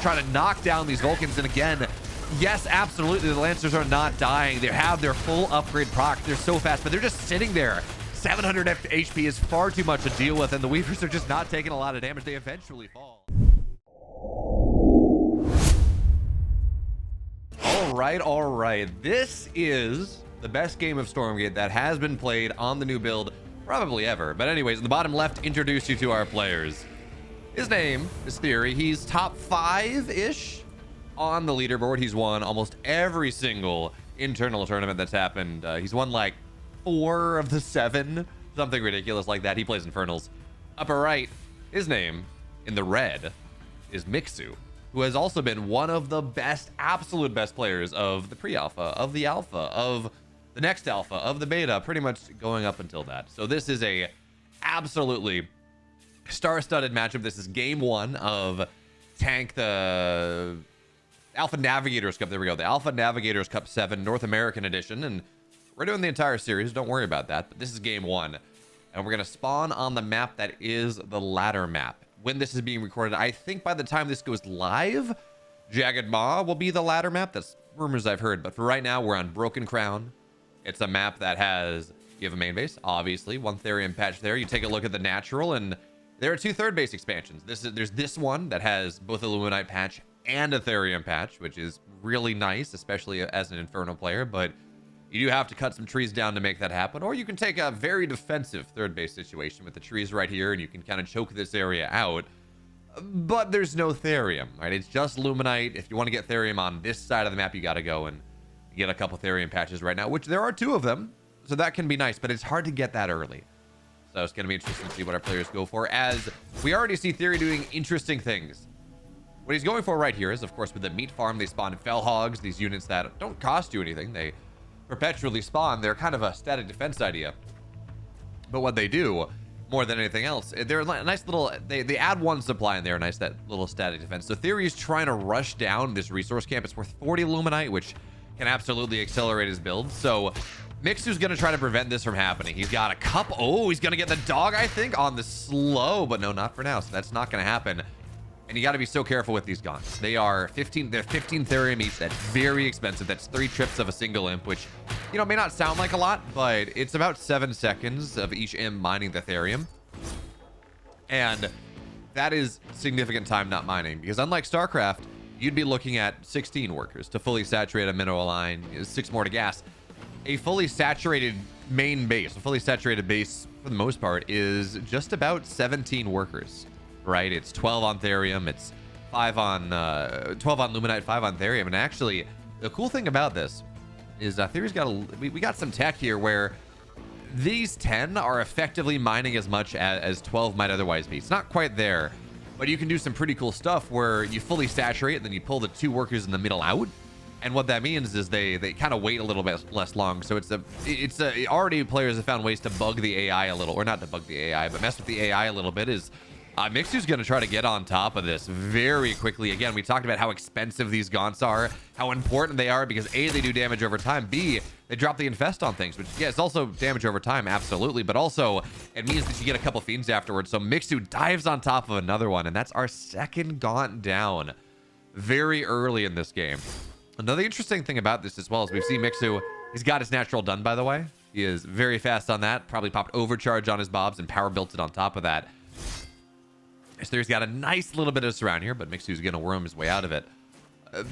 try to knock down these Vulcans. And again, yes, absolutely, the Lancers are not dying. They have their full upgrade proc. They're so fast, but they're just sitting there. 700 HP is far too much to deal with, and the Weavers are just not taking a lot of damage. They eventually fall. All right. This is the best game of Stormgate that has been played on the new build probably ever. But anyways, in the bottom left, introduce you to our players. His name is Theory. He's top 5-ish on the leaderboard. He's won almost every single internal tournament that's happened. He's won like 4 of the 7, something ridiculous like that. He plays Infernals. Upper right, his name in the red is Mixu, who has also been one of the best, absolute best players of the pre-alpha, of the alpha, of the next alpha, of the beta, pretty much going up until that. So this is a absolutely star-studded matchup. This is game 1 of the Alpha Navigators Cup. There we go. The Alpha Navigators Cup 7 North American edition. And we're doing the entire series. Don't worry about that. But this is game 1. And we're going to spawn on the map that is the ladder map. When this is being recorded, I think by the time this goes live, Jagged Maw will be the ladder map. That's rumors I've heard. But for right now, we're on Broken Crown. It's a map that has, you have a main base, obviously, 1 Therium patch there. You take a look at the natural, and there are 2 third base expansions. There's this one that has both a Luminite patch and a Therium patch, which is really nice, especially as an Inferno player. But you do have to cut some trees down to make that happen, or you can take a very defensive third base situation with the trees right here, and you can kind of choke this area out. But there's no Therium, right? It's just Luminite. If you want to get Therium on this side of the map, you got to go and get a couple Therium patches right now, which there are 2 of them, so that can be nice, but it's hard to get that early. So it's going to be interesting to see what our players go for, as we already see Theory doing interesting things. What he's going for right here is, of course, with the meat farm, they spawn Fell Hogs, these units that don't cost you anything. They perpetually spawn. They're kind of a static defense idea. But what they do, more than anything else, they're a nice little, they add 1 supply in there, nice, that little static defense. So Theory is trying to rush down this resource camp. It's worth 40 Luminite, which can absolutely accelerate his build. So Mixu's going to try to prevent this from happening. He's got a cup. Oh, he's going to get the dog, I think, on the slow, but no, not for now. So that's not going to happen. And you got to be so careful with these gaunts. They're 15 Therium each. That's very expensive. That's 3 trips of a single imp, which, you know, may not sound like a lot, but it's about 7 seconds of each imp mining the Therium. And that is significant time not mining, because unlike StarCraft, you'd be looking at 16 workers to fully saturate a mineral line, 6 more to gas. A fully saturated main base, a fully saturated base for the most part, is just about 17 workers. Right, it's 12 on Therium, it's 12 on Luminite, 5 on Therium. And actually, the cool thing about this is Theory's got we got some tech here where these 10 are effectively mining as much as 12 might otherwise be. It's not quite there, but you can do some pretty cool stuff where you fully saturate, then you pull the 2 workers in the middle out. And what that means is they kind of wait a little bit less long. So already players have found ways to bug the AI a little, or not to bug the AI, but mess with the AI a little bit. Is Mixu's going to try to get on top of this very quickly. Again, we talked about how expensive these gaunts are, how important they are, because A, they do damage over time, B, they drop the infest on things, which, yeah, it's also damage over time, absolutely, but also it means that you get a couple fiends afterwards. So Mixu dives on top of another one, and that's our 2nd gaunt down very early in this game. Another interesting thing about this as well is we've seen Mixu, he's got his natural done, by the way. He is very fast on that, probably popped overcharge on his bobs and power built it on top of that. So there's got a nice little bit of surround here, but Mixu's going to worm his way out of it.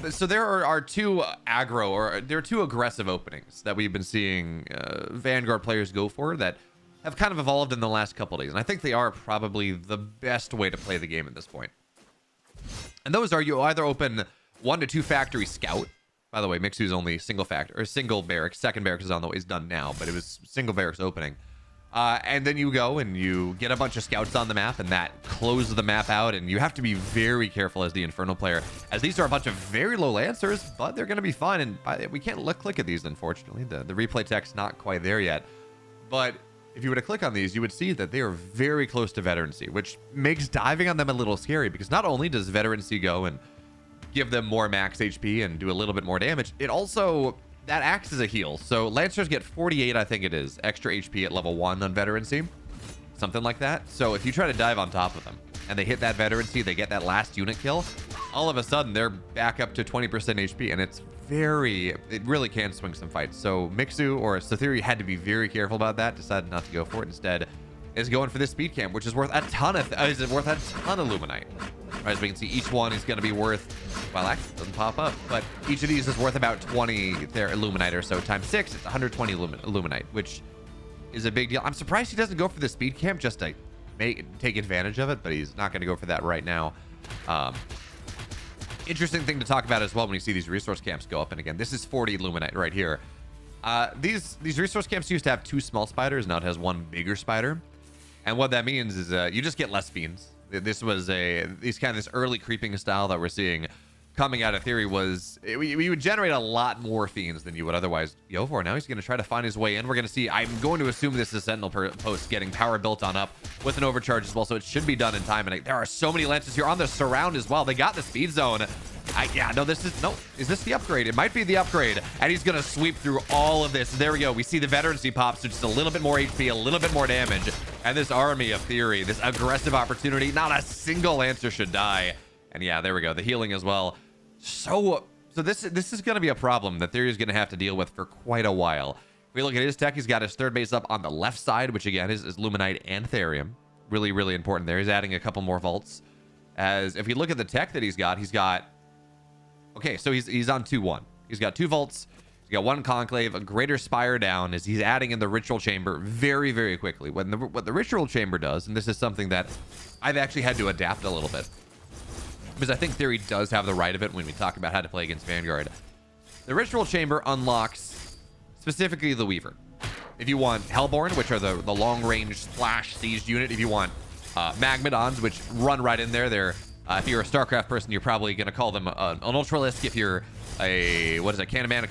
So there are 2 aggro, or there are 2 aggressive openings that we've been seeing Vanguard players go for that have kind of evolved in the last couple days. And I think they are probably the best way to play the game at this point. And those are, you either open 1 to 2 factory scout. By the way, Mixu's only single factory, or single barracks. 2nd barracks is on the way, is done now, but it was single barracks opening. And then you go and you get a bunch of scouts on the map, and that closes the map out, and you have to be very careful as the Infernal player, as these are a bunch of very low Lancers, but they're going to be fun. And we can't click at these, unfortunately. The replay tech's not quite there yet. But if you were to click on these, you would see that they are very close to veterancy, which makes diving on them a little scary, because not only does veterancy go and give them more max HP and do a little bit more damage, it also, that acts as a heal. So Lancers get 48, I think it is, extra HP at level 1 on veterancy, something like that. So if you try to dive on top of them and they hit that veterancy, they get that last unit kill, all of a sudden they're back up to 20% HP, and it really can swing some fights. So Mixu or Theory had to be very careful about that, decided not to go for it. Instead is going for this speed camp, which is worth a ton of Luminite. Right, as we can see, each one is going to be worth, well, actually it doesn't pop up, but each of these is worth about 20 Luminite or so. Times 6, it's 120 Luminite, which is a big deal. I'm surprised he doesn't go for the speed camp just to take advantage of it, but he's not going to go for that right now. Interesting thing to talk about as well when you see these resource camps go up. And again, this is 40 Luminite right here. These resource camps used to have 2 small spiders. Now it has 1 bigger spider. And what that means is you just get less fiends. This was this early creeping style that we're seeing coming out of Theory was we would generate a lot more fiends than you would otherwise go for. Now he's going to try to find his way in. We're going to see, I'm going to assume this is Sentinel post getting power built on up with an overcharge as well, so it should be done in time. And there are so many lances here on the surround as well. They got the speed zone. Is this the upgrade? It might be the upgrade. And he's going to sweep through all of this. There we go. We see the veterancy pops to just a little bit more HP, a little bit more damage. And this army of Theory, this aggressive opportunity, not a single lancer should die. And yeah, there we go. The healing as well. So this is going to be a problem that Theory is going to have to deal with for quite a while. If we look at his tech, he's got his third base up on the left side, which again is Luminite and Therium. Really, really important there. He's adding a couple more vaults. As if we look at the tech that he's got, okay, so he's on 2-1. He's got 2 vaults. He's got 1 conclave, a greater spire down as he's adding in the ritual chamber very, very quickly. What the ritual chamber does, and this is something that I've actually had to adapt a little bit, because I think Theory does have the right of it when we talk about how to play against Vanguard. The ritual chamber unlocks specifically the Weaver. If you want Hellborn, which are the long-range splash siege unit, if you want Magmadons, which run right in there, if you're a StarCraft person, you're probably going to call them an Ultralisk. If you're a, Canamana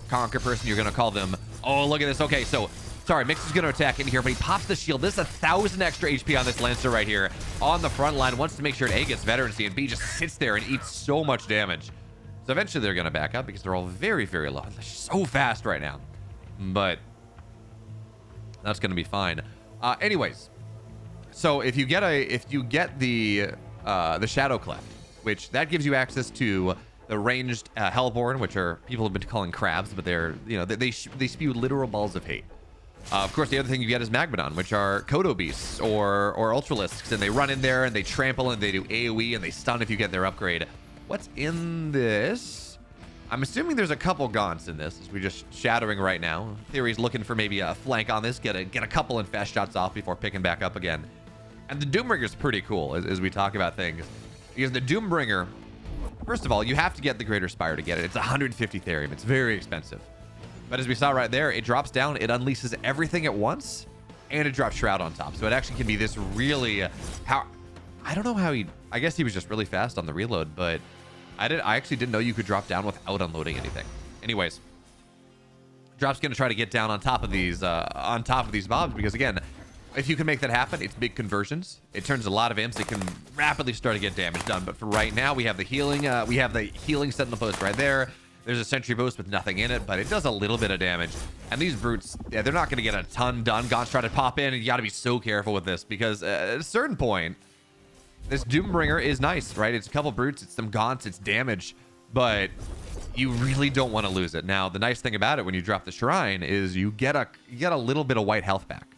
Conquer person, you're going to call them, oh, look at this. Okay, so, sorry, Mix is going to attack in here, but he pops the shield. This is 1,000 extra HP on this Lancer right here on the front line. Wants to make sure A gets veterancy, and B just sits there and eats so much damage. So eventually they're going to back up because they're all very, very low. They're so fast right now. But that's going to be fine. Anyways, so if you get the Shadow Cleft, which that gives you access to the ranged Hellborn, which are people have been calling crabs, but they're, they spew literal balls of hate. Of course, the other thing you get is Magmadon, which are Kodo beasts or Ultralisks, and they run in there and they trample and they do AoE and they stun if you get their upgrade. What's in this? I'm assuming there's a couple gaunts in this, as we're just shattering right now. Theory's looking for maybe a flank on this, get a couple infest shots off before picking back up again. And the Doombringer's pretty cool as we talk about things, because the Doombringer, first of all, you have to get the Greater Spire to get it. It's 150 Therium. It's very expensive. But as we saw right there, it drops down, it unleashes everything at once, and it drops Shroud on top. So it actually can be this really, I don't know how I guess he was just really fast on the reload, but I actually didn't know you could drop down without unloading anything. Anyways, Drop's going to try to get down on top of these mobs, because again, if you can make that happen, it's big conversions. It turns a lot of imps. It can rapidly start to get damage done. But for right now, we have the healing. Sentinel post right there. There's a sentry post with nothing in it, but it does a little bit of damage. And these brutes, yeah, they're not going to get a ton done. Gaunts try to pop in, and you got to be so careful with this, because at a certain point, this Doombringer is nice, right? It's a couple brutes, it's some gaunts, it's damage, but you really don't want to lose it. Now, the nice thing about it when you drop the shrine is you get a little bit of white health back.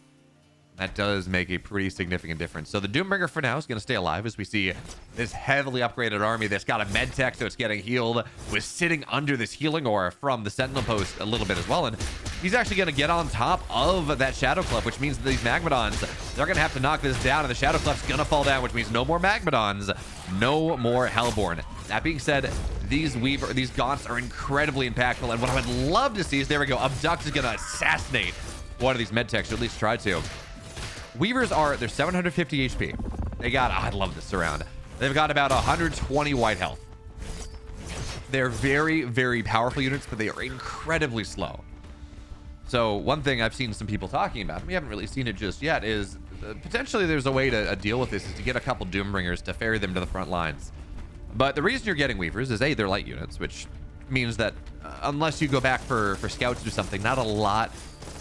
That does make a pretty significant difference. So the Doombringer for now is going to stay alive, as we see this heavily upgraded army that's got a med tech, so it's getting healed, was sitting under this healing aura from the Sentinel post a little bit as well. And he's actually going to get on top of that Shadow Clef, which means that these Magmadons, they're going to have to knock this down, and the Shadow Clef's going to fall down, which means no more Magmadons, no more Hellborn. That being said, these Gaunts are incredibly impactful, and what I would love to see is, there we go, Abduct is going to assassinate one of these med techs, or at least try to. Weavers they're 750 HP. They got, I love this surround. They've got about 120 white health. They're very, very powerful units, but they are incredibly slow. So one thing I've seen some people talking about, we haven't really seen it just yet, is potentially there's a way to deal with this, is to get a couple Doombringers to ferry them to the front lines. But the reason you're getting Weavers is, A, they're light units, which means that unless you go back for scouts or something, not a lot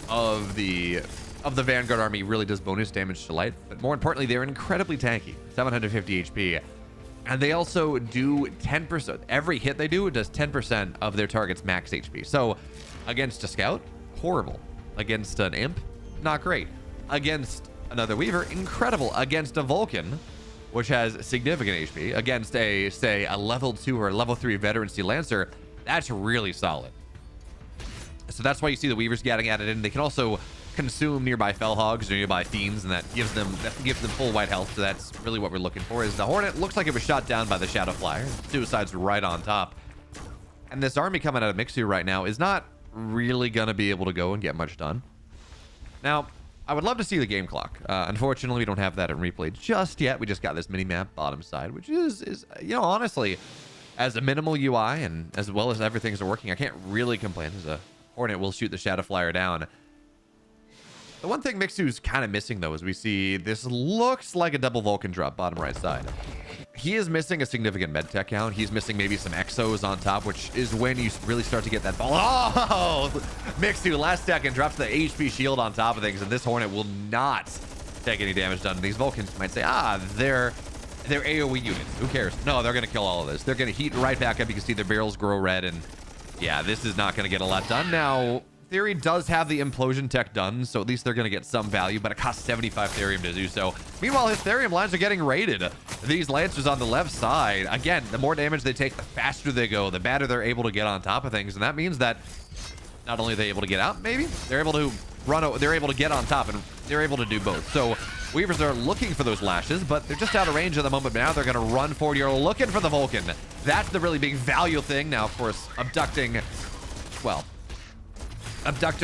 of the Vanguard army really does bonus damage to light. But more importantly, they're incredibly tanky, 750 HP. And they also do 10%. Every hit they do does 10% of their target's max HP. So against a scout, horrible. Against an imp, not great. Against another weaver, incredible. Against a Vulcan, which has significant HP, against a, say, a level 2 or level 3 veterancy lancer, that's really solid. So that's why you see the weavers getting added in. They can also consume nearby fell hogs or nearby fiends, and that gives them full white health. So that's really what we're looking for. Is the Hornet looks like it was shot down by the Shadow Flyer. Suicide's right on top. And this army coming out of Mixu right now is not really gonna be able to go and get much done. Now, I would love to see the game clock. Unfortunately, we don't have that in replay just yet. We just got this mini map bottom side, which is you know, honestly, as a minimal UI and as well as everything's working, I can't really complain. As a Hornet will shoot the Shadow Flyer down. The one thing Mixu's kind of missing, though, is we see this looks like a double Vulcan drop bottom right side. He is missing a significant med tech count. He's missing maybe some exos on top, which is when you really start to get that ball. Oh, Mixu last second drops the HP shield on top of things, and this Hornet will not take any damage done. These Vulcans might say, they're AoE units. Who cares? No, they're going to kill all of this. They're going to heat right back up. You can see their barrels grow red, and yeah, this is not going to get a lot done. Now, Theory does have the implosion tech done, so at least they're going to get some value, but it costs 75 Therium to do so. Meanwhile, his Therium lines are getting raided. These Lancers on the left side, again, the more damage they take, the faster they go, the better they're able to get on top of things, and that means that not only are they able to get out, maybe, they're able to they're able to get on top, and they're able to do both. So Weavers are looking for those lashes, but they're just out of range at the moment. Now they're going to run forward. You're looking for the Vulcan. That's the really big value thing. Now, of course, abducting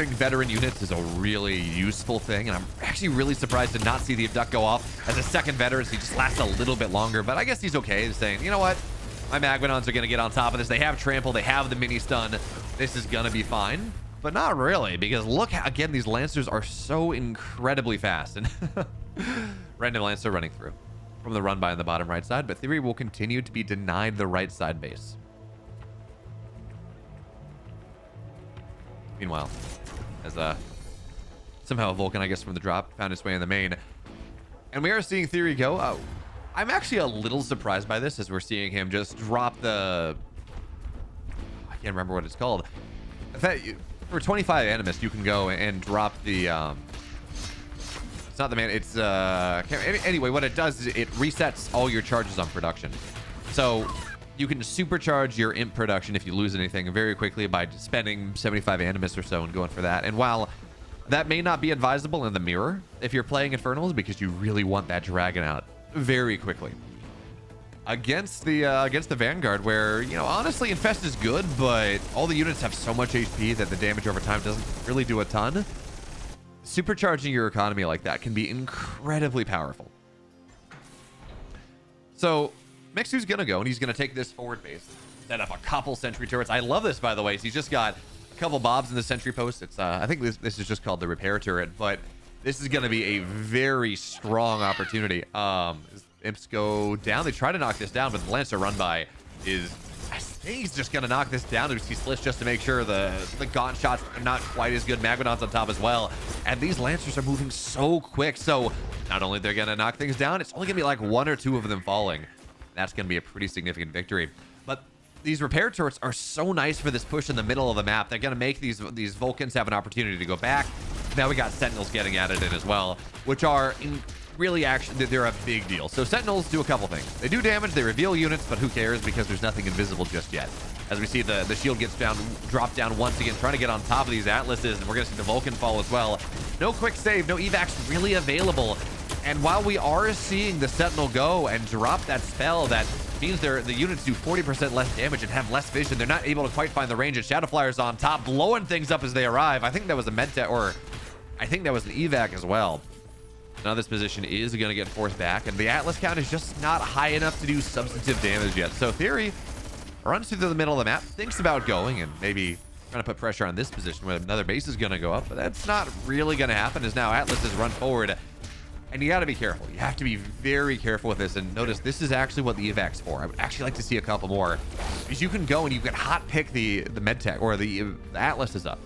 veteran units is a really useful thing, and I'm actually really surprised to not see the abduct go off as a second veteran. So he just lasts a little bit longer, but I guess he's okay. He's saying, you know what? My Magmadons are going to get on top of this. They have trample. They have the mini stun. This is going to be fine, but not really, because look, again, these Lancers are so incredibly fast. And random Lancer running through from the run by on the bottom right side, but Theory will continue to be denied the right side base. Meanwhile, as somehow a Vulcan, I guess, from the drop found its way in the main, and we are seeing Theory go. I'm actually a little surprised by this, as we're seeing him just drop the, I can't remember what it's called. In fact, for 25 Animist, you can go and drop the it's not the man, it's anyway, what it does is it resets all your charges on production. So you can supercharge your imp production if you lose anything very quickly by spending 75 Animus or so and going for that. And while that may not be advisable in the mirror if you're playing Infernals, because you really want that dragon out very quickly. Against the Vanguard, where, you know, honestly, Infest is good, but all the units have so much HP that the damage over time doesn't really do a ton. Supercharging your economy like that can be incredibly powerful. So Mixu's gonna go, and he's gonna take this forward base, set up a couple sentry turrets. I love this, by the way. So he's just got a couple bobs in the sentry post. It's I think this is just called the repair turret, but this is gonna be a very strong opportunity. Imps go down. They try to knock this down, but the Lancer run by is, I think he's just gonna knock this down. He splits just to make sure the gaunt shots are not quite as good. Magmadon's on top as well, and these Lancers are moving so quick. So not only they're gonna knock things down, it's only gonna be like 1 or 2 of them falling. That's going to be a pretty significant victory. But these repair turrets are so nice for this push in the middle of the map. They're going to make these Vulcans have an opportunity to go back. Now we got Sentinels getting added in as well, which are really actually, they're a big deal. So Sentinels do a couple things. They do damage, they reveal units, but who cares, because there's nothing invisible just yet. As we see the shield gets down, dropped down once again, trying to get on top of these Atlases, and we're going to see the Vulcan fall as well. No quick save, no evacs really available. And while we are seeing the Sentinel go and drop that spell, that means the units do 40% less damage and have less vision. They're not able to quite find the range. And Shadow Flyer's on top, blowing things up as they arrive. I think that was a medtech, or I think that was an evac as well. Now this position is going to get forced back, and the Atlas count is just not high enough to do substantive damage yet. So Theory runs through the middle of the map, thinks about going and maybe trying to put pressure on this position where another base is going to go up, but that's not really going to happen, as now Atlas has run forward. And you got to be careful. You have to be very careful with this. And notice this is actually what the evac's for. I would actually like to see a couple more, because you can go and you can hot pick the medtech, or the Atlas is up,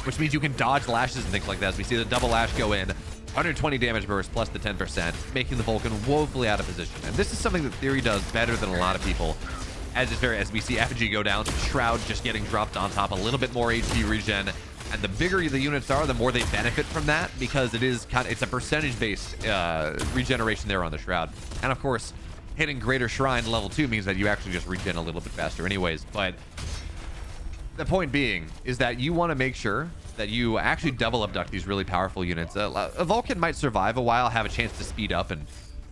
which means you can dodge lashes and things like that. As we see the double lash go in, 120 damage burst plus the 10%, making the Vulcan woefully out of position. And this is something that Theory does better than a lot of people. As we see Effigy go down, Shroud just getting dropped on top, a little bit more HP regen. And the bigger the units are, the more they benefit from that, because it's a percentage-based regeneration there on the Shroud. And of course, hitting Greater Shrine level 2 means that you actually just regen a little bit faster anyways. But the point being is that you want to make sure that you actually double abduct these really powerful units. A Vulcan might survive a while, have a chance to speed up and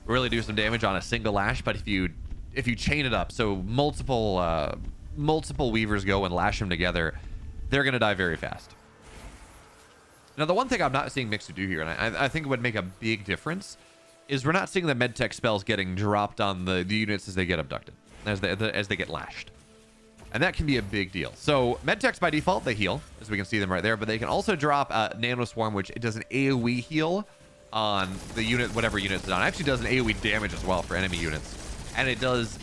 really do some damage on a single lash, but if you chain it up, so multiple Weavers go and lash them together, they're going to die very fast. Now, the one thing I'm not seeing Mixu do here, and I think it would make a big difference, is we're not seeing the medtech spells getting dropped on the units as they get abducted, as they get lashed. And that can be a big deal. So medtechs by default, they heal, as we can see them right there, but they can also drop Nano Swarm, which it does an AoE heal on the unit, whatever unit it's on. It actually does an AoE damage as well for enemy units. And it does,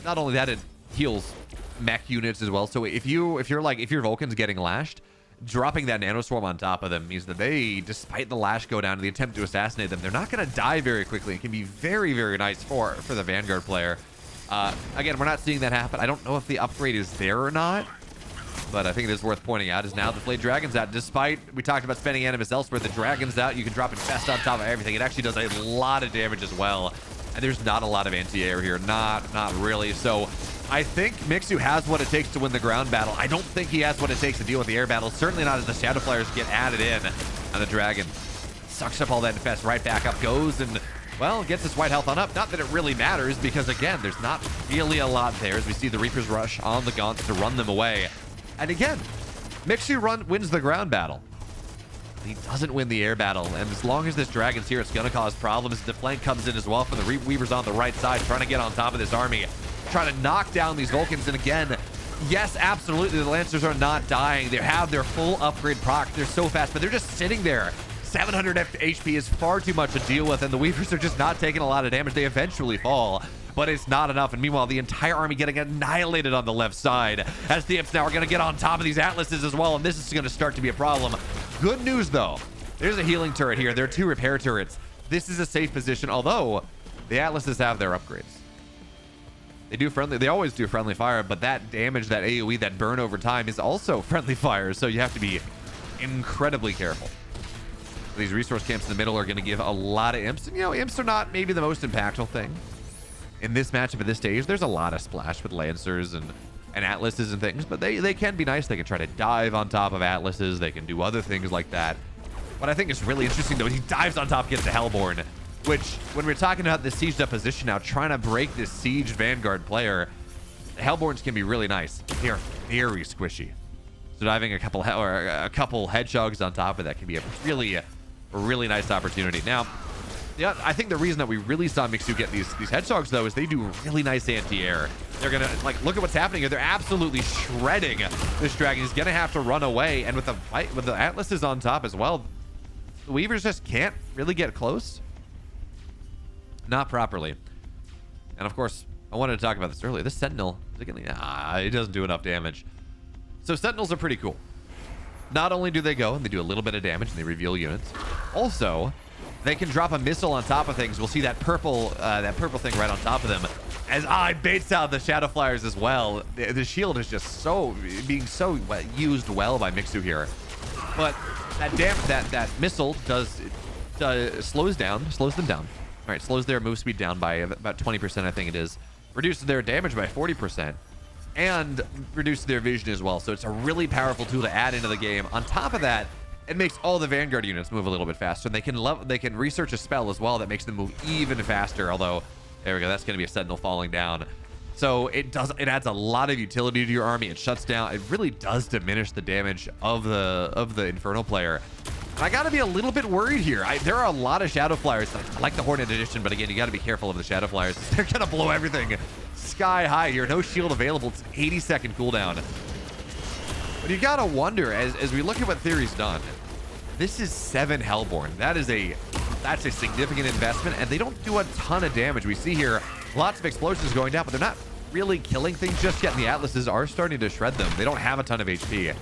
not only that, it heals mech units as well. So if your Vulcan's getting lashed, dropping that Nano Swarm on top of them means that they, despite the lash go down and the attempt to assassinate them, they're not going to die very quickly. It can be very, very nice for the Vanguard player. Again, we're not seeing that happen. I don't know if the upgrade is there or not, but I think it is worth pointing out is now the Flayed Dragon's out. Despite we talked about spending Animus elsewhere, the Dragon's out. You can drop Infest on top of everything. It actually does a lot of damage as well. And there's not a lot of anti-air here. Not really. So I think Mixu has what it takes to win the ground battle. I don't think he has what it takes to deal with the air battle. Certainly not as the Shadow Flyers get added in. And the Dragon sucks up all that Infest, right back up goes, and, well, gets his white health on up. Not that it really matters, because, again, there's not really a lot there as we see the Reapers rush on the Gaunts to run them away. And, again, Mixu wins the ground battle. He doesn't win the air battle, and as long as this Dragon's here, it's going to cause problems. The flank comes in as well from the Weavers on the right side, trying to get on top of this army, trying to knock down these Vulcans. And again, yes, absolutely, the Lancers are not dying. They have their full upgrade proc. They're so fast, but they're just sitting there. 700 HP is far too much to deal with, and the Weavers are just not taking a lot of damage. They eventually fall, but it's not enough. And meanwhile, the entire army getting annihilated on the left side, as the Imps now are going to get on top of these Atlases as well, and this is going to start to be a problem. Good news, though. There's a healing turret here. There are 2 repair turrets. This is a safe position, although the Atlases have their upgrades. They always do friendly fire, but that damage, that AoE, that burn over time is also friendly fire, so you have to be incredibly careful. These resource camps in the middle are going to give a lot of Imps, and, you know, Imps are not maybe the most impactful thing in this matchup at this stage. There's a lot of splash with Lancers and Atlases and things, but they can be nice. They can try to dive on top of Atlases. They can do other things like that. What I think is really interesting, though, is he dives on top, gets the Hellborn, which, when we're talking about this sieged up position now, trying to break this siege Vanguard player, the Hellborns can be really nice. They are very squishy. So diving a couple Hedgehogs on top of that can be a really nice opportunity. Now, yeah, I think the reason that we really saw Mixu get these Hedgehogs, though, is they do really nice anti-air. They're gonna, like, look at what's happening here. They're absolutely shredding this Dragon. He's gonna have to run away, and with the Atlases on top as well, the Weavers just can't really get close. Not properly. And of course, I wanted to talk about this earlier. This Sentinel, it doesn't do enough damage. So Sentinels are pretty cool. Not only do they go and they do a little bit of damage and they reveal units, also they can drop a missile on top of things. We'll see that purple thing right on top of them. As baits out the Shadow Flyers as well. The shield is just being so used well by Mixu here. But that missile slows them down. All right, slows their move speed down by about 20%, I think it is. Reduces their damage by 40%. And reduces their vision as well. So it's a really powerful tool to add into the game. On top of that, it makes all the Vanguard units move a little bit faster. They can research a spell as well that makes them move even faster. Although, there we go, that's going to be a Sentinel falling down. So it adds a lot of utility to your army. It shuts down. It really does diminish the damage of the Infernal player. And I got to be a little bit worried here. There are a lot of Shadow Flyers. I like the Hornet Edition, but again, you got to be careful of the Shadow Flyers. They're going to blow everything sky high here. No shield available. It's an 80-second cooldown. But you got to wonder, as we look at what Theory's done, this is 7 Hellborn. That's a significant investment, and they don't do a ton of damage. We see here lots of explosions going down, but they're not really killing things just yet, and the Atlases are starting to shred them. They don't have a ton of HP.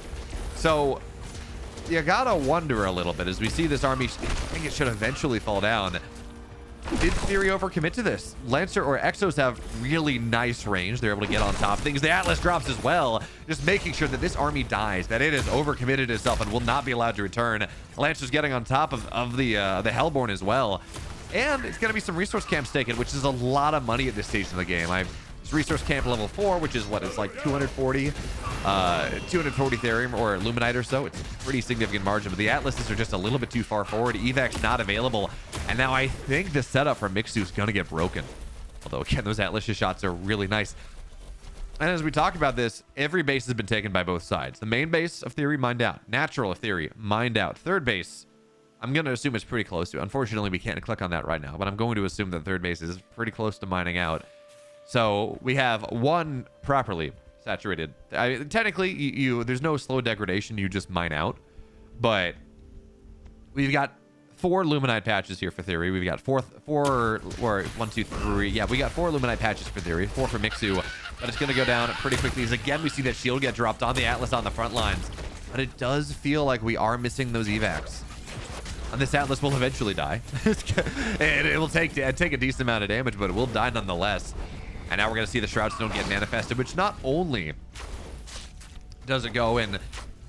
So you gotta wonder a little bit as we see this army. I think it should eventually fall down. Did Theory overcommit to this? Lancer or Exos have really nice range. They're able to get on top of things. The Atlas drops as well, just making sure that this army dies, that it has overcommitted itself and will not be allowed to return. Lancer's getting on top of the Hellborn as well. And it's going to be some resource camps taken, which is a lot of money at this stage of the game. It's resource camp level 4, which is what it's like 240 Therium or Luminite or so. It's a pretty significant margin, but the Atlases are just a little bit too far forward. Evac's not available, and now I think the setup for Mixu is going to get broken. Although again, those Atlas shots are really nice. And as we talk about this, every base has been taken by both sides. The main base of Theory mined out, natural of Theory mined out. Third base, I'm going to assume it's pretty close to. Unfortunately, we can't click on that right now, but I'm going to assume that third base is pretty close to mining out. So we have one properly saturated. Technically, there's no slow degradation. You just mine out. But we've got 4 Luminite patches here for Theory. We've got 4 or 1, 2, 3. Yeah, we got 4 Luminite patches for Theory. 4 for Mixu. But it's going to go down pretty quickly. As again, we see that shield get dropped on the Atlas on the front lines. But it does feel like we are missing those evacs. And this Atlas will eventually die. It will take a decent amount of damage, but it will die nonetheless. And now we're going to see the Shroud Stone get manifested, which not only does it go and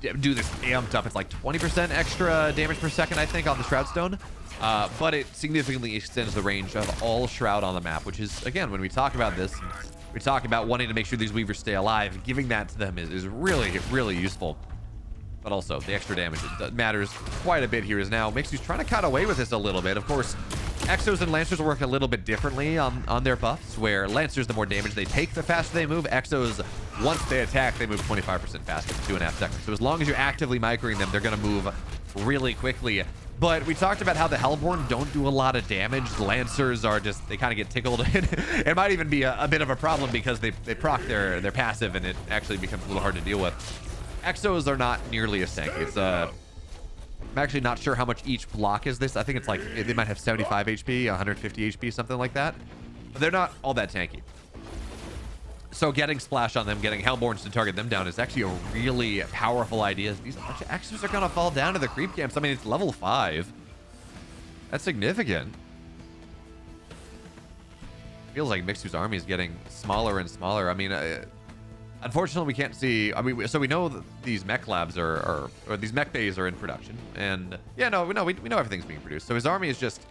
do this amped up, it's like 20% extra damage per second, I think, on the Shroud Stone. But it significantly extends the range of all Shroud on the map, which is, again, when we talk about this, we talk about wanting to make sure these Weavers stay alive. Giving that to them is really, really useful. But also, the extra damage matters quite a bit here. Is now Mixu's trying to cut away with this a little bit. Of course, Exos and Lancers work a little bit differently on their buffs, where Lancers, the more damage they take, the faster they move. Exos, once they attack, they move 25% faster in 2.5 seconds. So as long as you're actively microing them, they're going to move really quickly. But we talked about how the Hellborn don't do a lot of damage. The Lancers are just, they kind of get tickled. It might even be a bit of a problem because they proc their passive, and it actually becomes a little hard to deal with. Exos are not nearly as tanky. It's I'm actually not sure how much each block is this. I think it's like they might have 75 HP, 150 HP, something like that. But they're not all that tanky. So getting splash on them, getting Hellborns to target them down is actually a really powerful idea. These bunch of Exos are gonna fall down to the creep camps. I mean, it's level 5. That's significant. Feels like Mixu's army is getting smaller and smaller. I mean, unfortunately, we can't see. I mean, so we know that these mech labs or these mech bays are in production, and yeah, no, we know everything's being produced. So his army is just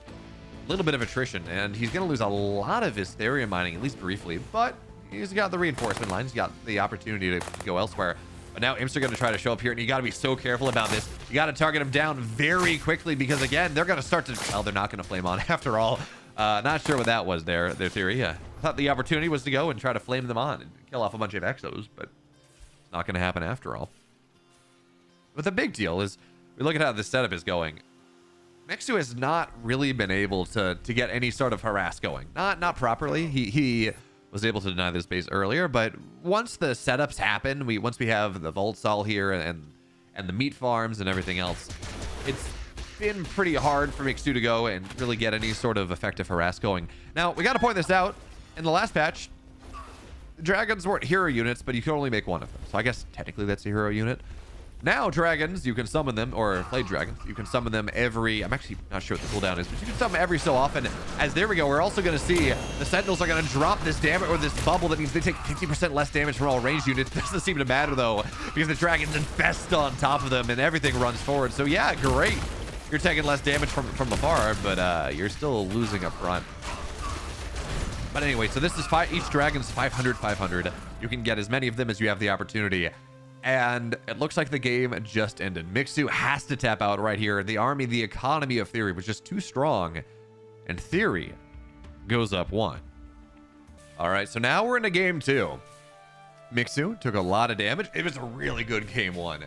a little bit of attrition, and he's gonna lose a lot of his Therium mining, at least briefly. But he's got the reinforcement lines. He's got the opportunity to go elsewhere. But now Imps are going to try to show up here, and you got to be so careful about this. You got to target them down very quickly because, again, they're going to start to... Well, they're not going to flame on after all. Not sure what that was, their theory. Yeah. Thought the opportunity was to go and try to flame them on and kill off a bunch of Exos, but it's not going to happen after all. But the big deal is, we look at how this setup is going. Mixu has not really been able to get any sort of harass going. Not properly. He was able to deny this base earlier, but once the setups happen, once we have the vaults all here and the meat farms and everything else, it's been pretty hard for Mixu to go and really get any sort of effective harass going. Now, we got to point this out. In the last patch, the dragons weren't hero units, but you could only make one of them. So I guess technically that's a hero unit. Now, dragons, you can summon them, or Flayed dragons, you can summon them every... I'm actually not sure what the cooldown is, but you can summon every so often. As there we go, we're also going to see the Sentinels are going to drop this damage, or this bubble that means they take 50% less damage from all ranged units. Doesn't seem to matter, though, because the dragons infest on top of them, and everything runs forward. So, yeah, great. You're taking less damage from afar, but you're still losing up front. But anyway, so this is each dragon's 500, 500. You can get as many of them as you have the opportunity. And it looks like the game just ended. Mixu has to tap out right here. The army, the economy of Theory was just too strong. And Theory goes up 1. All right, so now we're into game 2. Mixu took a lot of damage. It was a really good game 1.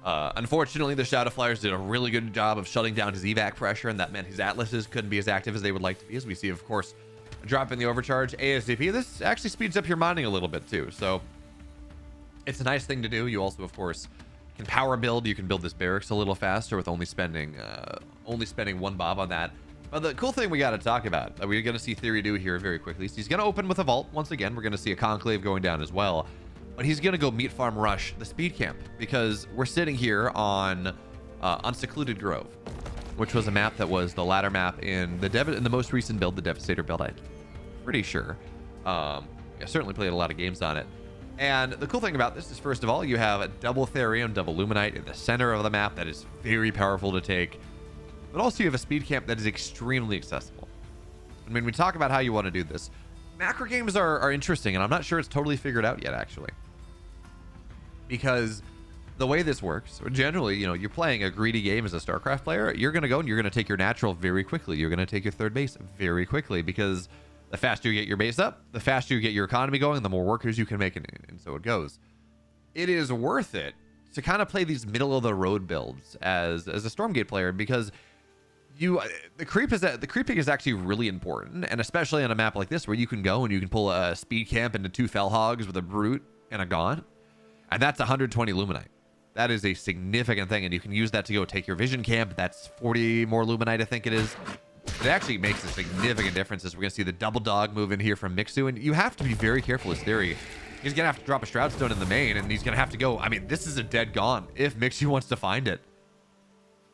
Unfortunately, the Shadow Flyers did a really good job of shutting down his evac pressure, and that meant his Atlases couldn't be as active as they would like to be. As we see, of course, a drop in the overcharge ASAP. This actually speeds up your mining a little bit too. So it's a nice thing to do. You also, of course, can power build. You can build this barracks a little faster with only spending 1 bob on that. But the cool thing we got to talk about that we're going to see Theory do here very quickly. So he's going to open with a vault. Once again, we're going to see a conclave going down as well. But he's going to go meat farm rush the speed camp because we're sitting here on on Secluded Grove, which was a map that was the ladder map in the most recent build, the Devastator build. I'm pretty sure. I certainly played a lot of games on it. And the cool thing about this is, first of all, you have a double Therium, double Luminite in the center of the map that is very powerful to take. But also you have a speed camp that is extremely accessible. I mean, we talk about how you want to do this. Macro games are interesting, and I'm not sure it's totally figured out yet, actually. Because the way this works, generally, you know, you're playing a greedy game as a StarCraft player, you're going to go and you're going to take your natural very quickly. You're going to take your third base very quickly, because the faster you get your base up, the faster you get your economy going, the more workers you can make, and so it goes. It is worth it to kind of play these middle-of-the-road builds as a Stormgate player, because the creeping is actually really important, and especially on a map like this where you can go and you can pull a speed camp into 2 Fell Hogs with a Brute and a Gaunt, and that's 120 Luminite. That is a significant thing, and you can use that to go take your Vision camp. That's 40 more Luminite, I think it is. It actually makes a significant difference, as we're going to see the double dog move in here from Mixu, and you have to be very careful as Theory. He's going to have to drop a Shroud Stone in the main, and he's going to have to go. I mean, this is a dead Gaunt if Mixu wants to find it.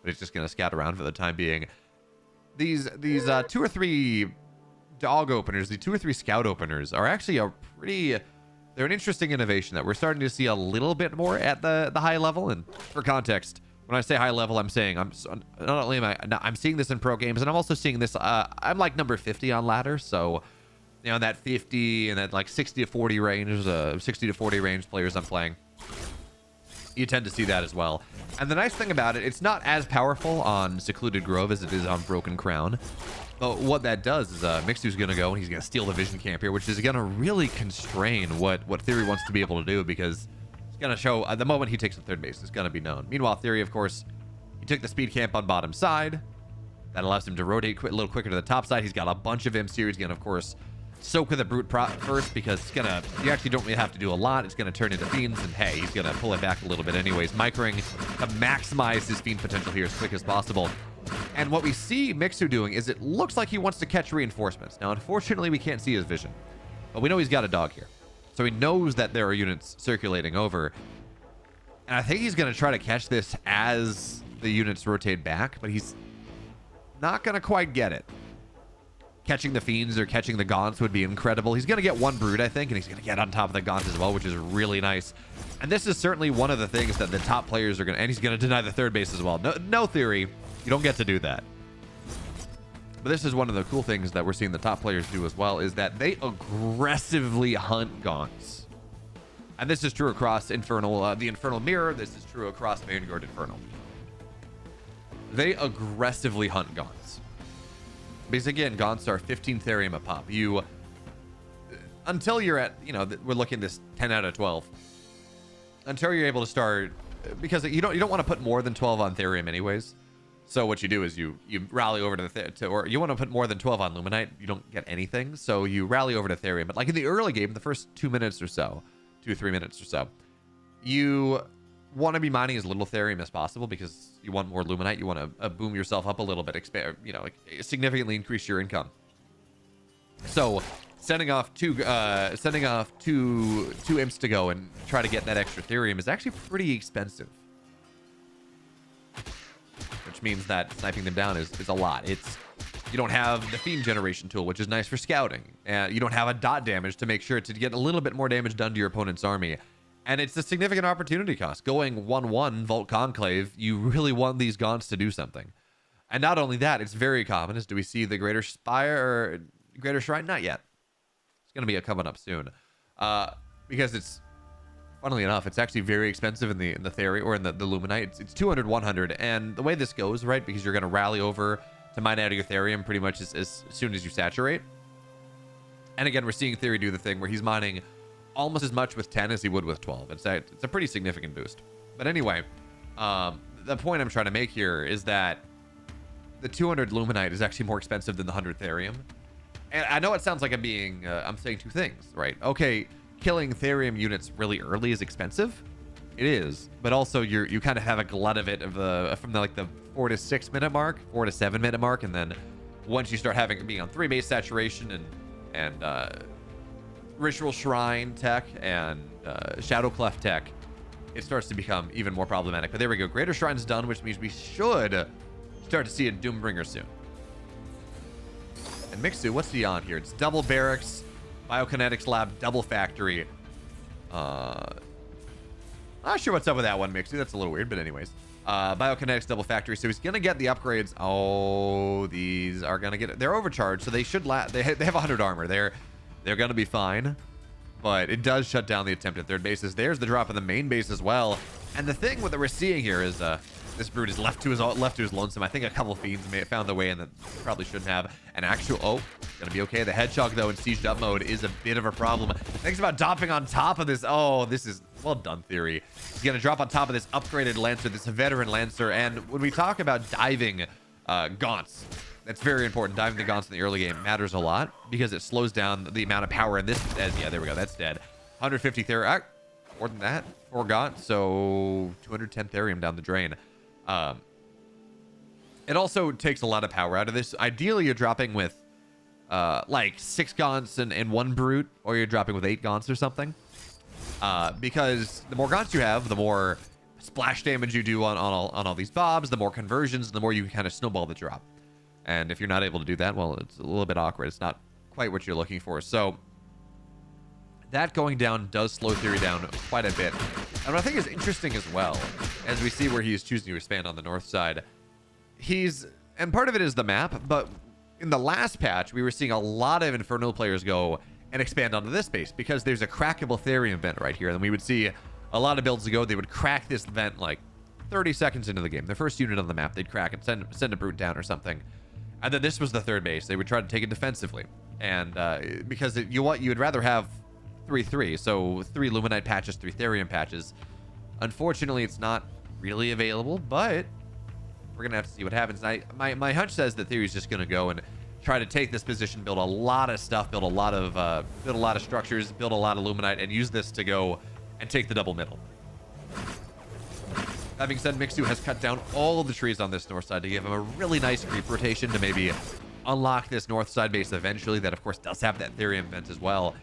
But he's just going to scout around for the time being. These 2 or 3 dog openers, the 2 or 3 scout openers are actually they're an interesting innovation that we're starting to see a little bit more at the high level. And for context, when I say high level, I'm saying I'm seeing this in pro games, and I'm also seeing this. I'm like number 50 on ladder, so you know, that 50 and that like 60 to 40 range, 60 to 40 range players I'm playing, you tend to see that as well. And the nice thing about it, it's not as powerful on Secluded Grove as it is on Broken Crown. But what that does is Mixu's going to go and he's going to steal the Vision camp here, which is going to really constrain what Theory wants to be able to do, because it's going to show at the moment he takes the third base, it's going to be known. Meanwhile, Theory, of course, he took the speed camp on bottom side. That allows him to rotate a little quicker to the top side. He's got a bunch of imps here. He's going to, of course, soak with a Brute prop first, because it's gonna, you actually don't really have to do a lot. It's gonna turn into Fiends, and hey, he's gonna pull it back a little bit anyways, microing to maximize his Fiend potential here as quick as possible. And what we see Mixu doing is, it looks like he wants to catch reinforcements. Now, unfortunately, we can't see his vision, but we know he's got a dog here, so he knows that there are units circulating over, and I think he's gonna try to catch this as the units rotate back, but he's not gonna quite get it. Catching the Fiends or catching the Gaunts would be incredible. He's going to get one Brood, I think, and he's going to get on top of the Gaunt as well, which is really nice. And this is certainly one of the things that the top players are going to... And he's going to deny the third base as well. No Theory. You don't get to do that. But this is one of the cool things that we're seeing the top players do as well, is that they aggressively hunt Gaunts. And this is true across Infernal, the Infernal Mirror. This is true across Vanguard Infernal. They aggressively hunt Gaunts. Because again, Gaunts are 15 Therium a pop. You, until you're at, you know, we're looking at this 10 out of 12. Until you're able to start, because you don't want to put more than 12 on Therium anyways. So what you do is you rally over to or you want to put more than 12 on Luminite, you don't get anything. So you rally over to Therium. But like in the early game, the first 2 minutes or so, 2-3 minutes or so, you want to be mining as little Therium as possible, because you want more Luminite. You want to boom yourself up a little bit, expand, you know, like significantly increase your income. So sending off two imps to go and try to get that extra Therium is actually pretty expensive, which means that sniping them down is a lot. You don't have the Fiend generation tool, which is nice for scouting. You don't have a dot damage to make sure to get a little bit more damage done to your opponent's army. And it's a significant opportunity cost. Going 1-1 Vault Conclave, you really want these Gaunts to do something. And not only that, it's very common. Do we see the Greater Spire or Greater Shrine? Not yet. It's going to be coming up soon. Because it's, funnily enough, it's actually very expensive in the Theory or in the Luminite. It's 200, 100. And the way this goes, right, because you're going to rally over to mine out of your Therium pretty much as soon as you saturate. And again, we're seeing Theory do the thing where he's mining almost as much with 10 as he would with 12. It's a pretty significant boost. But anyway, the point I'm trying to make here is that the 200 Luminite is actually more expensive than the 100 Therium. And I know it sounds like I'm saying two things, right? Okay, killing Therium units really early is expensive. It is, but also you kind of have a glut of it from the 4 to 6 minute mark, 4 to 7 minute mark, and then once you start being on 3 base saturation and Ritual Shrine tech and Shadow Cleft tech, it starts to become even more problematic. But there we go. Greater Shrine's done, which means we should start to see a Doombringer soon. And Mixu, what's he on here? It's double barracks, biokinetics lab, double factory. Not sure what's up with that one, Mixu. That's a little weird, but anyways. Biokinetics, double factory. So he's going to get the upgrades. Oh, these are going to get it. They're overcharged, so they should they have 100 armor. They're going to be fine. But it does shut down the attempt at third bases. There's the drop in the main base as well. And the thing that we're seeing here is this brute is left to his lonesome. I think a couple of fiends may have found their way in that probably shouldn't have. An actual gonna be okay. The hedgehog though in sieged up mode is a bit of a problem. Thanks about dropping on top of this. Oh, this is well done, Theory. He's gonna drop on top of this upgraded lancer, this veteran lancer. And when we talk about diving gaunts, that's very important. Diving the gaunts in the early game matters a lot because it slows down the amount of power in this. Yeah, there we go. That's dead. 150 therium. More than that. 4 gaunt. So 210 therium down the drain. It also takes a lot of power out of this. Ideally, you're dropping with like 6 gaunts and 1 brute, or you're dropping with 8 gaunts or something. Because the more gaunts you have, the more splash damage you do on all these bobs, the more conversions, the more you can kind of snowball the drop. And if you're not able to do that, well, it's a little bit awkward. It's not quite what you're looking for. So that going down does slow Theory down quite a bit. And what I think is interesting as well, as we see where he is choosing to expand on the north side, and part of it is the map, but in the last patch, we were seeing a lot of Infernal players go and expand onto this base because there's a crackable Therium vent right here. And we would see a lot of builds ago, they would crack this vent like 30 seconds into the game. The first unit on the map, they'd crack and send a brute down or something. And then this was the third base. They would try to take it defensively. And because you would rather have 3-3, so 3 Luminite patches, 3 Therium patches. Unfortunately, it's not really available, but we're gonna have to see what happens. My hunch says that Theory's just gonna go and try to take this position, build a lot of stuff, build a lot of structures, build a lot of Luminite, and use this to go and take the double middle. That being said, Mixu has cut down all of the trees on this north side to give him a really nice creep rotation to maybe unlock this north side base eventually. That, of course, does have that Therium vent as well.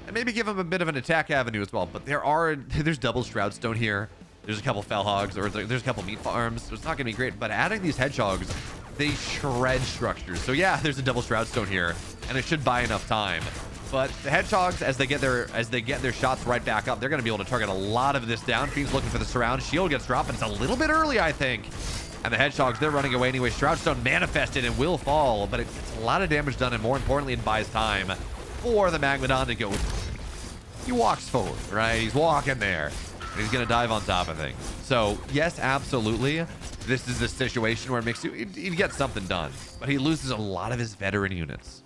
And maybe give him a bit of an attack avenue as well. But there's double Shroudstone here. There's a couple Fellhogs, or there's a couple meat farms. So it's not going to be great. But adding these hedgehogs, they shred structures. So yeah, there's a double Shroudstone here, and it should buy enough time. But the hedgehogs, as they get their shots right back up, they're going to be able to target a lot of this down. Fiend's looking for the surround. Shield gets dropped, and it's a little bit early, I think. And the hedgehogs, they're running away anyway. Shroudstone manifested and will fall, but it's a lot of damage done, and more importantly, it buys time for the Magmadon to go. He walks forward, right? He's walking there, and he's going to dive on top of things. So yes, absolutely, this is the situation where Mixu, he'd get something done, but he loses a lot of his veteran units.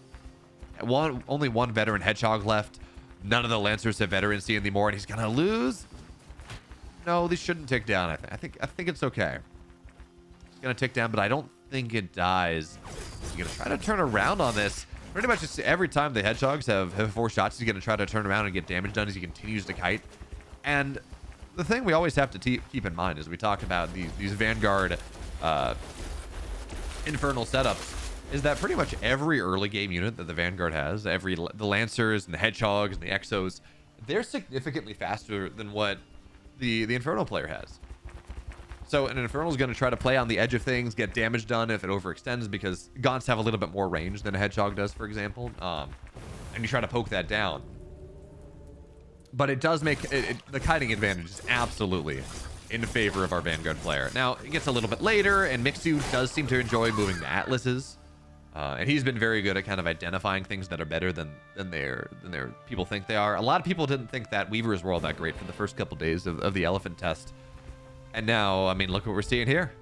Only 1 veteran hedgehog left. None of the lancers have veterancy anymore, and he's gonna lose. No, these shouldn't tick down. I think it's okay. It's gonna tick down, but I don't think it dies. He's gonna try to turn around on this. Pretty much just every time the hedgehogs have 4 shots, he's gonna try to turn around and get damage done as he continues to kite. And the thing we always have to keep in mind as we talk about these Vanguard Infernal setups is that pretty much every early game unit that the Vanguard has, the Lancers and the Hedgehogs and the Exos, they're significantly faster than what the Infernal player has. So an Infernal is going to try to play on the edge of things, get damage done if it overextends, because Gaunts have a little bit more range than a Hedgehog does, for example. And you try to poke that down. But it does make the kiting advantage is absolutely in favor of our Vanguard player. Now, it gets a little bit later, and Mixu does seem to enjoy moving the Atlases. And he's been very good at kind of identifying things that are better than their people think they are. A lot of people didn't think that Weavers were all that great for the first couple days of the Elephant test. And now, I mean, look what we're seeing here.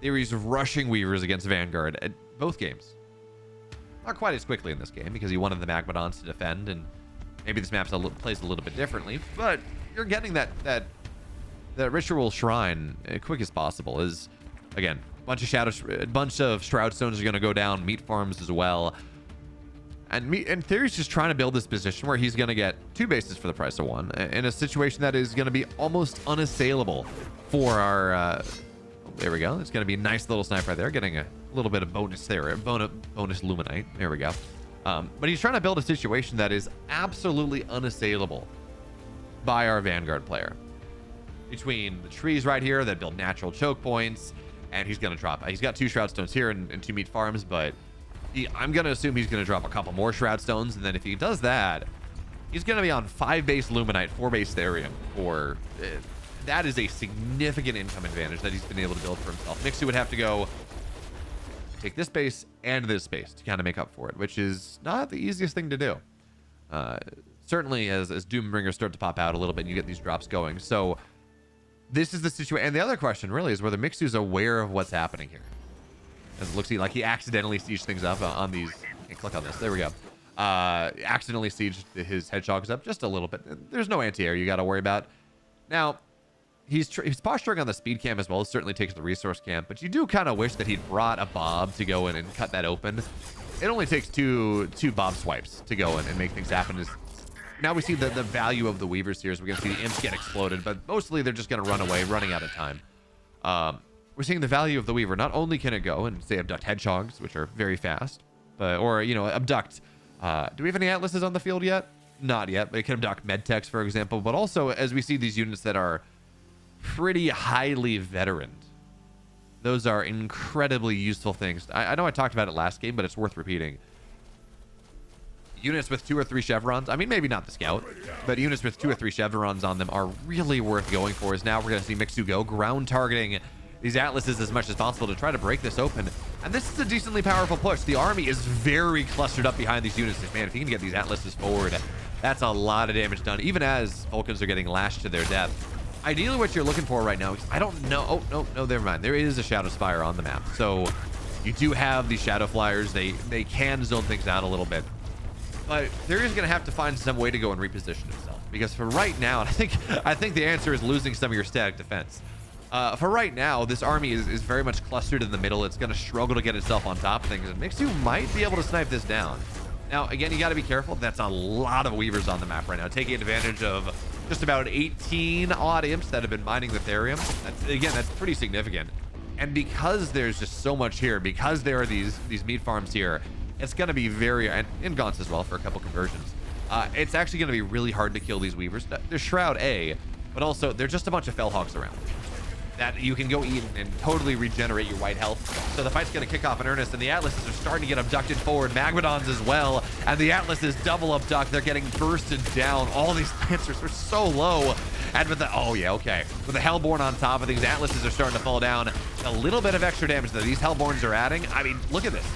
Theory's rushing Weavers against Vanguard at both games. Not quite as quickly in this game because he wanted the Magmadons to defend, and maybe this map plays a little bit differently. But you're getting that ritual shrine as quick as possible. Is again. A bunch of Shroudstones are going to go down, meat farms as well. And Theory's just trying to build this position where he's going to get 2 bases for the price of 1 in a situation that is going to be almost unassailable for our there we go. It's going to be a nice little sniper right there, getting a little bit of bonus there, bonus Luminite. There we go. But he's trying to build a situation that is absolutely unassailable by our Vanguard player. between the trees right here that build natural choke points, and he's going to drop. He's got 2 Shroud Stones here and 2 meat farms, but I'm going to assume he's going to drop a couple more Shroud Stones, and then if he does that, he's going to be on 5 base Luminite, 4 base Therium, or that is a significant income advantage that he's been able to build for himself. Mixu would have to go take this base and this base to kind of make up for it, which is not the easiest thing to do. Certainly as Doombringers start to pop out a little bit and you get these drops going. So this is the situation. And the other question really is whether Mixu's aware of what's happening here. As it looks like he accidentally sieged things up on these. Can't click on this. There we go. Accidentally sieged his hedgehogs up just a little bit. There's no anti-air you got to worry about. Now, he's posturing on the speed cam as well. It certainly takes the resource cam, but you do kind of wish that he'd brought a Bob to go in and cut that open. It only takes two Bob swipes to go in and make things happen. Now we see the value of the Weavers here, as we're going to see the imps get exploded, but mostly they're just going to run away, running out of time. We're seeing the value of the Weaver. Not only can it go and, say, abduct hedgehogs, which are very fast, but, or, you know, abduct. Do we have any atlases on the field yet? Not yet, but it can abduct medtechs, for example, but also as we see these units that are pretty highly veteraned. Those are incredibly useful things. I know I talked about it last game, but it's worth repeating. Units with 2 or 3 chevrons, I mean, maybe not the scout, but units with 2 or 3 chevrons on them are really worth going for. As now we're going to see Mixu go ground targeting these atlases as much as possible to try to break this open. And this is a decently powerful push. The army is very clustered up behind these units. Man, if he can get these atlases forward, that's a lot of damage done, even as Vulcans are getting lashed to their death. Ideally, what you're looking for right now, I don't know. Oh, no, never mind. There is a Shadow Spire on the map. So you do have these Shadow Flyers. They can zone things out a little bit. But Theory is going to have to find some way to go and reposition himself. Because for right now, and I think the answer is losing some of your static defense. For right now, this army is very much clustered in the middle. It's going to struggle to get itself on top of things. And Mixu might be able to snipe this down. Now, again, you got to be careful. That's a lot of Weavers on the map right now, taking advantage of just about 18 odd imps that have been mining the Therium. That's pretty significant. And because there's just so much here, because there are these meat farms here, it's going to be very, and in Gaunts as well for a couple conversions, it's actually going to be really hard to kill these Weavers. There's Shroud A, but also they're just a bunch of Fellhogs around that you can go eat and totally regenerate your white health. So the fight's going to kick off in earnest, and the Atlases are starting to get abducted forward. Magmadons as well, and the Atlases double abduct. They're getting bursted down. All these Lancers are so low. And with the, oh yeah, okay. With the Hellborn on top of these, Atlases are starting to fall down. A little bit of extra damage that these Hellborns are adding. I mean, look at this.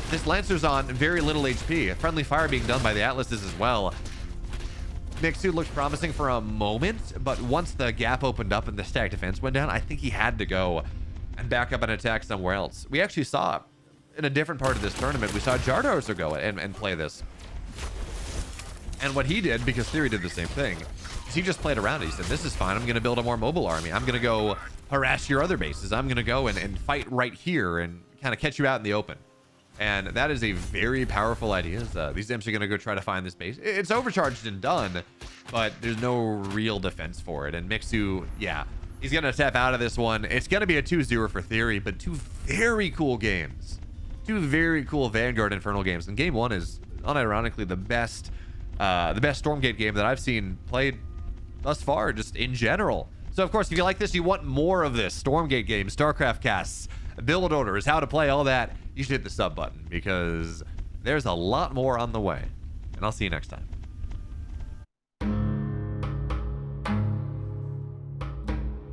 This Lancer's on very little HP. Friendly fire being done by the Atlases as well. Mixu looked promising for a moment, but once the gap opened up and the stack defense went down, I think he had to go and back up and attack somewhere else. We actually saw, in a different part of this tournament, we saw Jardauser go and play this. And what he did, because Theory did the same thing, is he just played around it. He said, this is fine. I'm going to build a more mobile army. I'm going to go harass your other bases. I'm going to go and fight right here and kind of catch you out in the open. And that is a very powerful idea. These imps are going to go try to find this base. It's overcharged and done, but there's no real defense for it. And Mixu, yeah, he's going to tap out of this one. It's going to be a 2-0 for Theory, but 2 very cool games. 2 very cool Vanguard Infernal games. And game 1 is unironically the best Stormgate game that I've seen played thus far, just in general. So, of course, if you like this, you want more of this. Stormgate games, StarCraft casts, build orders, how to play, all that. You should hit the sub button because there's a lot more on the way. And I'll see you next time.